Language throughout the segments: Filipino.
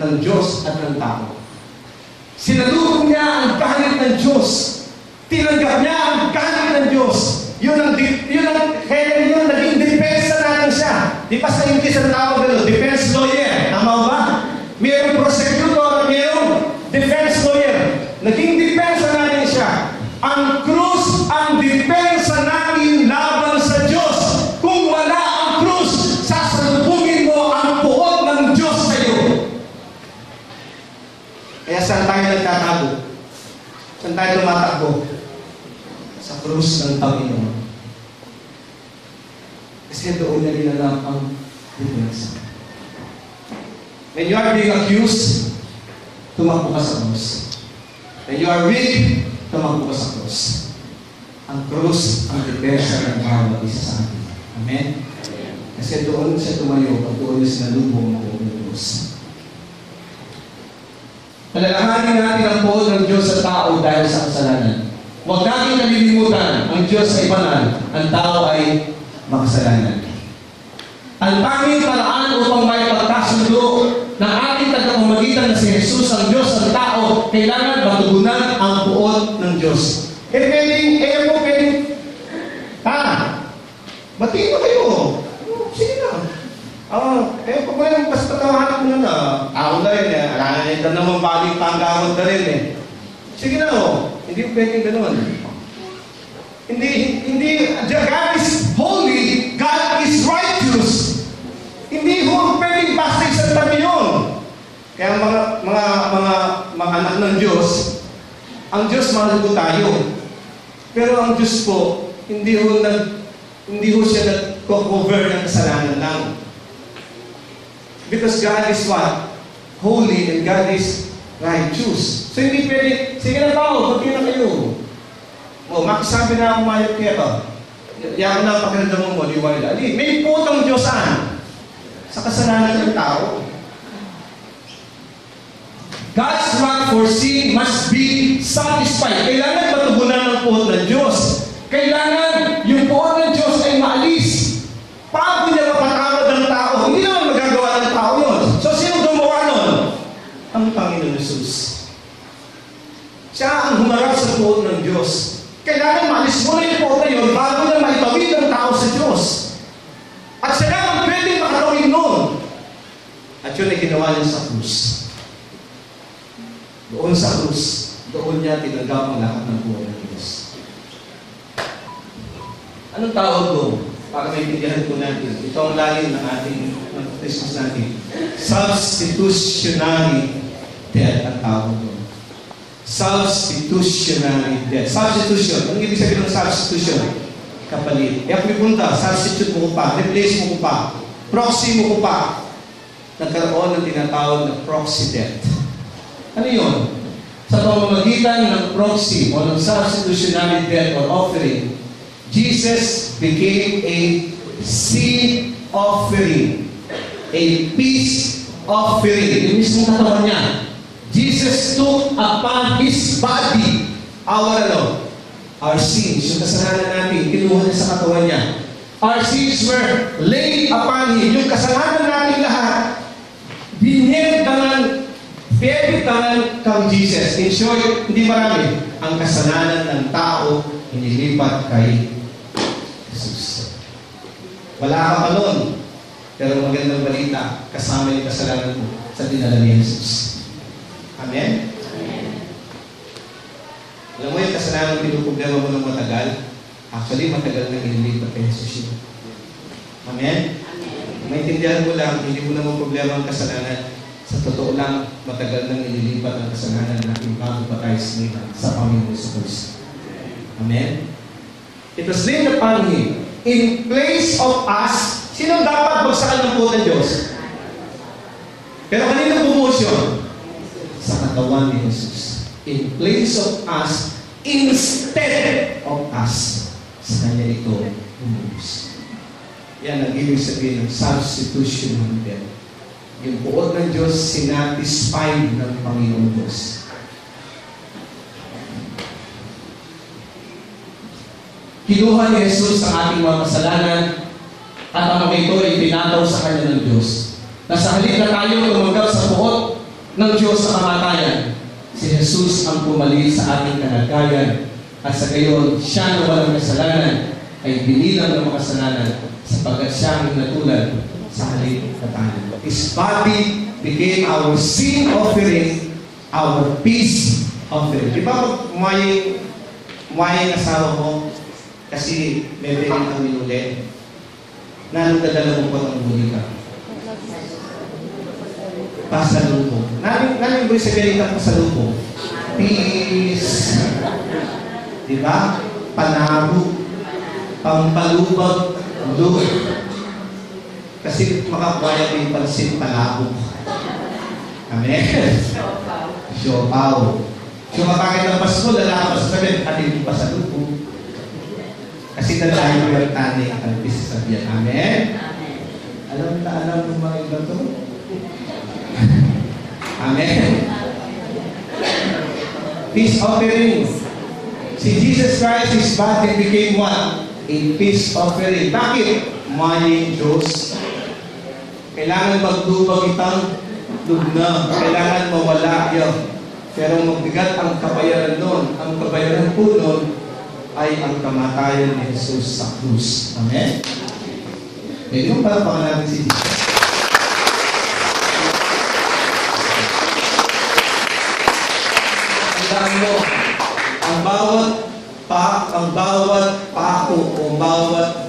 ng Diyos at ng tao. Sinalubong niya ang galit ng Diyos. Tinanggap niya ang galit ng Diyos. Yun ang naging depensa natin siya. Di ba sa English ang tawag gano'n? Defense lawyer. Tama ba? Mayroong prosecutor, mayroong defense lawyer. Naging depensa natin siya. Ang krus ang depensa natin laban sa Diyos. Kung wala ang krus, sasalubungin mo ang puot ng Diyos sa iyo. Kaya saan tayo nagtatago? Saan tayo tumatakbo? Sa krus ng Panginoon. Kasi doon na ginanap ang depensa. When you are being accused, tumakbo ka sa krus. When you are weak, tumakbo ka sa krus. Ang krus ang depensa ng bawat isa sa atin. Amen? Kasi doon siya tumayo at doon siya sinalubong ng krus. Palalahanin natin ang poon ng Diyos sa tao dahil sa kasalanan. Huwag natin nalilimutan, ang Diyos ay banal, ang tao ay makasalanan. Ang tanging paraan upang may pagkasundo ng ating tagapamagitan na si Jesus, ang Diyos, ang tao, kailangan matugunan ang puot ng Diyos. Pwedeng, batiin mo kayo. Sige na. Kung pwedeng mas patawahan mo na. Ako na rin alam na ito naman baling panggawad na rin Sige na Hindi pwedeng gano'n. Hindi, God is holy, God is righteous. Hindi pwedeng basta isang tabi yun. Kaya mga anak ng Diyos, ang Diyos mahal po tayo. Pero ang Diyos po, hindi ho siya nag-cover ng kasalanan lang. Because God is what? Holy and God is righteous. So hindi pwede, sige na tao, pagkin na kayo. Makisabi na ako mayot kayo. Yan na pakiramdam mo, liwala. May putang Diyosan sa kasalanan ng tao. God's wrath for sin must be satisfied. Kailangan matugunan ng puot ng Diyos. Kailangan yung puot ng Diyos ay maalis. Paano niya mapatawad ng tao? Hindi naman magagawa ng tao yun. So, sino gumawa nun? Ang Panginoon Jesus. Siya ang humarap sa puot ng Diyos. Kailangan maalis mo na yung puot na yun bago na maitawid ang tao sa Diyos. At siya naman pwede makatawid nun. At yun ay ginawa niya sa krus. Doon sa krus, doon niya tinanggap ang lahat ng buhay ng Diyos. Anong tawag ko? Para maintindihan ko natin. Ito ang lalim ng ating Christmas natin. Substitutionary death ang tawag ko. Substitutionary death. Substitution. Anong ibig sabihin ng substitution? Kapalit. Kaya kung ipunta, substitute mo ko pa, replace mo ko pa, proxy mo ko pa. Nagkaroon ng tinatawag na proxy death. Ano yun? Sa pamamagitan ng proxy o ng substitutionary death or offering, Jesus became a sin offering, a peace offering. Yung mismong katawan niya. Jesus took upon His body our sins, yung kasalanan natin, kinuha niya sa katawan niya. Our sins were laid upon Him. Yung kasalanan natin lahat, binirdanan, peditangan kang Jesus. In short, hindi marami. Ang kasalanan ng tao, inilipat kay Jesus. Wala ka pa nun. Pero magandang balita, kasama yung kasalanan mo sa dinala ni Jesus. Amen? Amen. Alam mo yung kasalanan pinuproblema mo ng matagal? Actually, matagal na inilipat kay Jesus yun. Amen? Amen. Maintindihan mo lang, hindi mo naman problema ang kasalanan. Sa totoo lang, matagal nang inilipat ang kasalanan natin bago pa tayo sinila sa Panginoon sa Kristo. Amen? It was laid upon Him. In place of us, sino dapat bagsakan ng puot ng Diyos? Pero kanina bumuhos sa katawan ni Jesus. In place of us, instead of us, sa Kanya ito bumuhos. Yan ang ibig sabihin ng substitution ng death. Yung puot ng Diyos, sinatisfied ng Panginoon Diyos. Kinuha ni Jesus ang ating mga kasalanan at ang mga ito ay pinataw sa Kanya ng Diyos. Na sa halip na tayo tumanggap sa puot ng Diyos sa kamatayan, si Jesus ang pumalit sa ating kalagayan at sa gayon, siya na walang kasalanan ay binilang ng makasalanan sapagkat siya ang natulad sa halip na tayo. His body became our sin offering, our peace offering. Di ba pag umayang asawa mo kasi may beling kang minuli, nanong mo po ang huli ka? Pasalubong. Namin ba sa ganitang pasalubong? Peace. Diba? Panabo. Pampalubag. Lug. Kasi makabuhaya ko yung pansin palabo. Amen? Siopaw. So kapagod ng Pasko, lalakas pa rin at hindi pasalubong. Kasi dalahin mo yung tani ang pisasabihan. Amen? Alam mo mga iba to? Amen. Peace offering. Si Jesus Christ, His body became what? A peace offering. Bakit? Maling Diyos. Kailangan magdubag itang lugna. Kailangan mawala yun. Pero magbigat ang kabayaran nun. Ang kabayaran po nun ay ang kamatayan ni Jesus sa krus. Amen? Ngayon, para natin si Jesus. Mo, ang bawat pako o bawat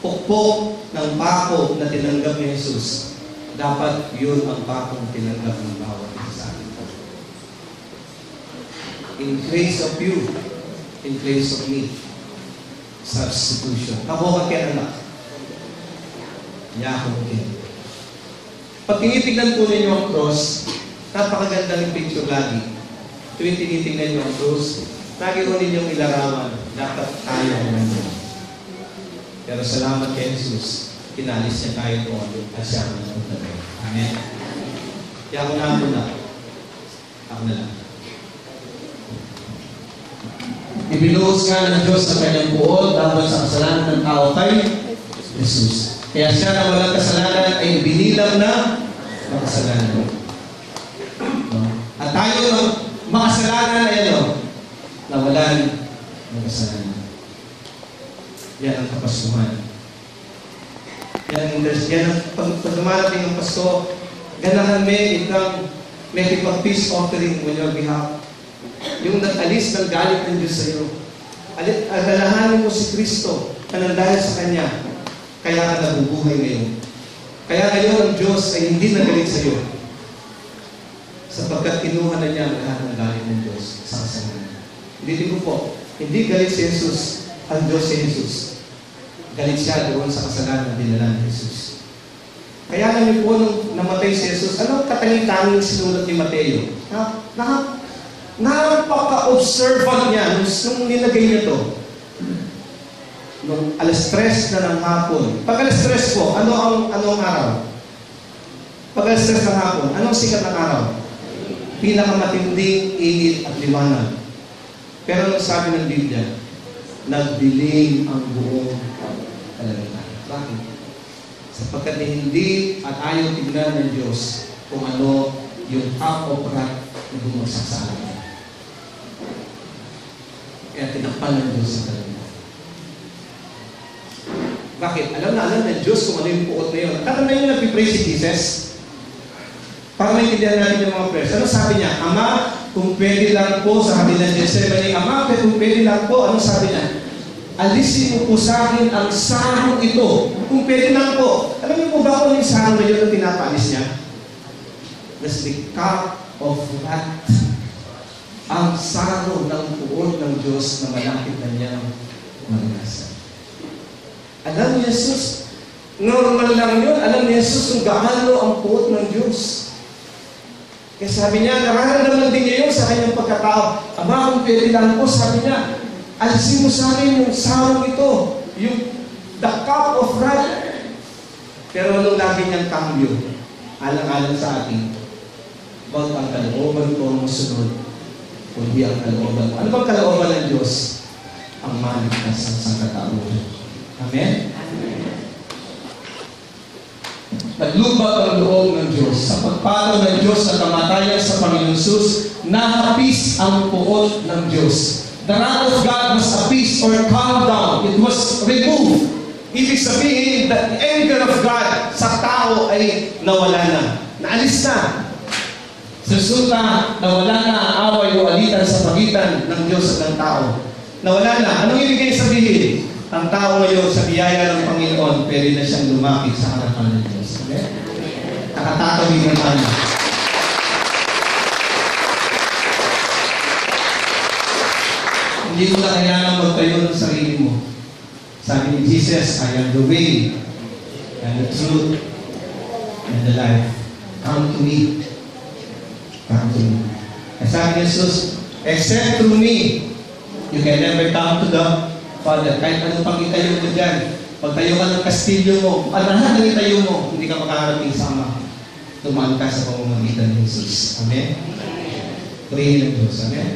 pukpok ng pako na tinanggap ni Jesus, dapat yun ang pakong tinanggap ng bawat isa. In place of you, in place of me, substitution. Ako ka kaya anak. Niya ako kaya. Pag tinitignan po ninyo ang cross, napakaganda ng picture lagi. Tuwing tinitingnan nyo ang cross, lagi ko ninyong ilarawan, dapat tayo naman. Pero salamat kay Jesus, kinalis niya tayo doon at siya ang nagpunta. Amen? Kaya ako na muna. Ako na lang. Ibinuhos nga ng Diyos sa kanyang buod dahil sa kasalanan ng tao kay Jesus. Kaya siya na walang kasalanan ay binilang na makasalanan. At tayo makasalanan ay ano? Nawalan ng kasalanan. Yan ang kapasuhan. Yan ang pag dumarating ng Pasko, ganahan may pag-peace offering on your behalf. Yung nag-alis ng galit ng Diyos sa iyo. Ganahanin mo si Kristo na dahil sa Kanya, kaya ka nabubuhay ngayon. Kaya ngayon ang Diyos ay hindi nagalit sa iyo. Sapagkat kinuha na niya ang lahat ng galit ng Diyos sa kasalanan. Hindi ko po, hindi galit si Jesus, ang Diyos si Jesus. Galit siya doon sa kasalanan na dinala ni Jesus. Kaya namin po nung namatay si Jesus, ano katanging-tanging sinulat ni Mateo? Napaka-observant niya nung nilagay niya ito. Nung alas 3 na ng hapon. Pag alas 3 po, anong araw? Pag alas 3 ng hapon, anong sikat ng araw? Pinakamatinding init at liwanag. Pero ang sabi ng Biblia, nagdilim ang buong kalangitan. Bakit? Sapagkat hindi at ayaw tignan ng Diyos kung ano yung top of wrath na bumagsak sa atin. Kaya tinakpan ng Diyos sa kalangitan. Bakit? Alam ng Diyos kung ano yung puot na yun. At na yun nagpipray si Jesus? Para maintindihan natin yung mga prayers. Ano sabi niya? Ama, kung pwede lang po sa kanila ng Gethsemane, Ama, kung pwede lang po, ano sabi niya? Alisin mo po sa akin ang sarong ito. Kung pwede lang po. Alam niyo po ba kung yung sarong na yun ang pinapaalis niya? That's the cup of wrath. Ang sarong ng puot ng Diyos na malapit na niyang malinasan. Alam ni Jesus, normal lang yun. Alam ni Jesus kung gaano ang puot ng Diyos. Kaya sabi niya, nararamdaman din niya yun sa kanyang pagkatao. Ama, kung pwede lang po, sabi niya, alisin mo sa akin yung sarong ito, the cup of wrath. Pero anong lagi niyang cambio, alang-alang sa atin, bag ang kalooban ko masunod, kundi ang kalooban ko. Ano bang kalooban ng Diyos? Ang maligtas ng sangkatauhan. Amen? Amen. naglubag ang loob ng Diyos. Sa pagpataw ng Diyos sa kamatayan sa Panginoon Jesus, nahapis ang puot ng Diyos. The wrath of God was appeased or calmed down. It was removed. Ibig sabihin, the anger of God sa tao ay nawala na. Naalis na. Resulta, nawala na ang away o alitan sa pagitan ng Diyos at ng tao. Nawala na. Anong ibig sabihin? Ang tao ngayon sa biyaya ng Panginoon, pwede na siyang lumapit sa harapan ng Diyos. Okay? Nakatatawid naman. Hindi mo na kailangan magtayo ng sarili mo. Sabi ni Jesus, I am the way, and the truth, and the life. Come to me. Come to me. At sabi ni Jesus, except through me, you can never come to the Father. Kahit anong pag-itayo mo dyan, pagtayo ka ng kastilyo mo, at lahat ng itayo mo, hindi ka makakarating sa Ama. Tumaan ka sa pamamagitan ni Jesus. Amen? Purihin ng Diyos. Amen?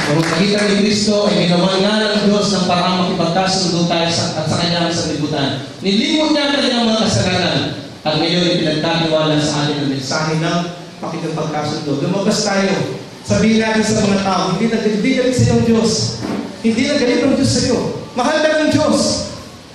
Kung pagitan ni Kristo ay ginawa nga ng Diyos ng parang makipagkasundo tayo at sa kanyang sanlibutan. Nilimot niya ang kanyang mga kasalanan at ngayon ay pinagkatiwala sa atin ang mensahe ng pakikipagkasundo. Lumabas tayo. Sabihin natin sa mga tao, hindi galit sa iyong Diyos. Hindi na galit ang Diyos sa iyo. Mahal ka ng Diyos.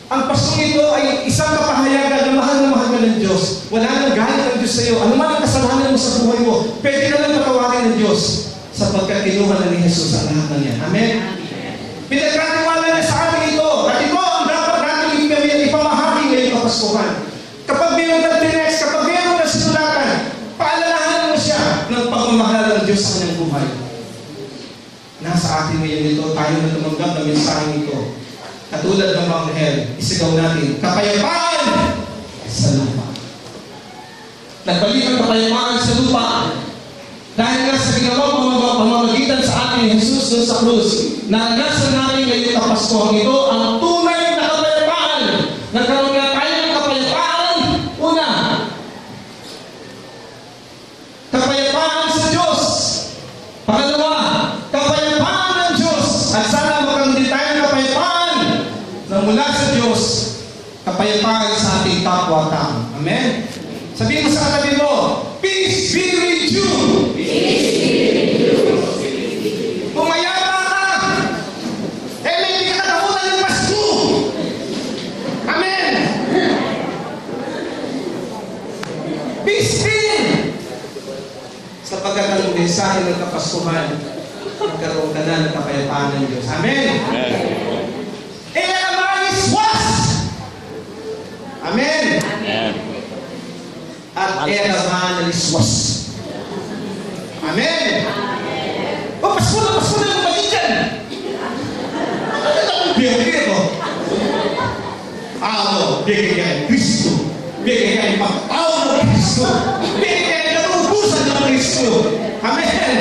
Ang Paskong ito ay isang kapahayagan na mahal ka ng Diyos. Wala nang galit ang Diyos sa iyo. Ano man ang kasalanan mo sa buhay mo, pwede na lang patawarin ng Diyos. Sapagkat kinuha na ni Jesus ang lahat ng yan. Amen? Pinagkatiwala niya sa atin ito. At ito ang dapat natin ipamahagi ngayong kapaskuhan. Kapag mayroon ng tinex, kapag mayroon ng sinulatan, paalalahanan mo siya ng pagmamahal ng Diyos sa kanyang buhay. Nasa atin ngayon ito, tayo na tumanggap ng mensaheng ito. Katulad ng mga anghel, isigaw natin, kapayapaan sa lupa. Nagbalik ang kapayapaan sa lupa. Dahil nga sa ginawang pamamagitan sa atin ni Jesus doon sa krus, naranasan namin ngayong kapaskuhan ito ang tunay na kapayapaan. Nagkaroon nga tayo ng kapayapaan. Una, kapayapaan sa Diyos. Pangalawa, kapayapaan ng Diyos. At sana magkaroon din tayo ng kapayapaan na mula sa Diyos, kapayapaan sa ating kapwa-tao. Amen? Sabihin mo sa katabi mo, peace be with you. Pumayapa ka. Hindi ka nakakunan ng Pasko. Amen. Peace be. Sapagkat ang mensahe ng kapaskuhan, magkaroon ka na ng kapayapaan ng Diyos. Amen. Amen. Amen. At eraman aliswas. Amen. Oh, Pasko na yung balikan. Bigay ko. Bigay Kristo. Bigay pagkatao ng Kristo. Bigay karubusan ng Kristo. Amen.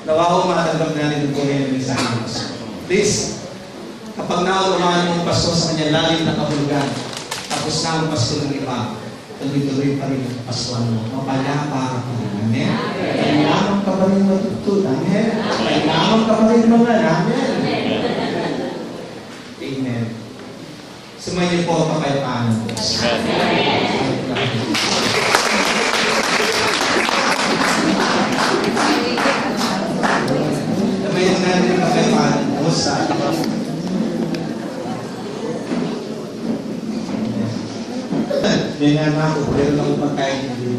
Nawa ko matanggap natin ito ngayon ng mensahe ng Pasko. Please, kapag naunawaan mo Pasko sa kanya lalim na kabulugan, tapos na ang Pasko ng iba, tuloy-tuloy pa rin ang Pasko mo. Mapayapa ka pa rin. Amen? Kailangan ka pa rin matutun. Amen? Kailangan ka pa rin naman. Amen? Amen. Sumayin po ang kapayapaan ng Diyos. Sumayin natin ang kapayapaan ng Diyos sa ating Dengan aku, dia lakukan pagkain di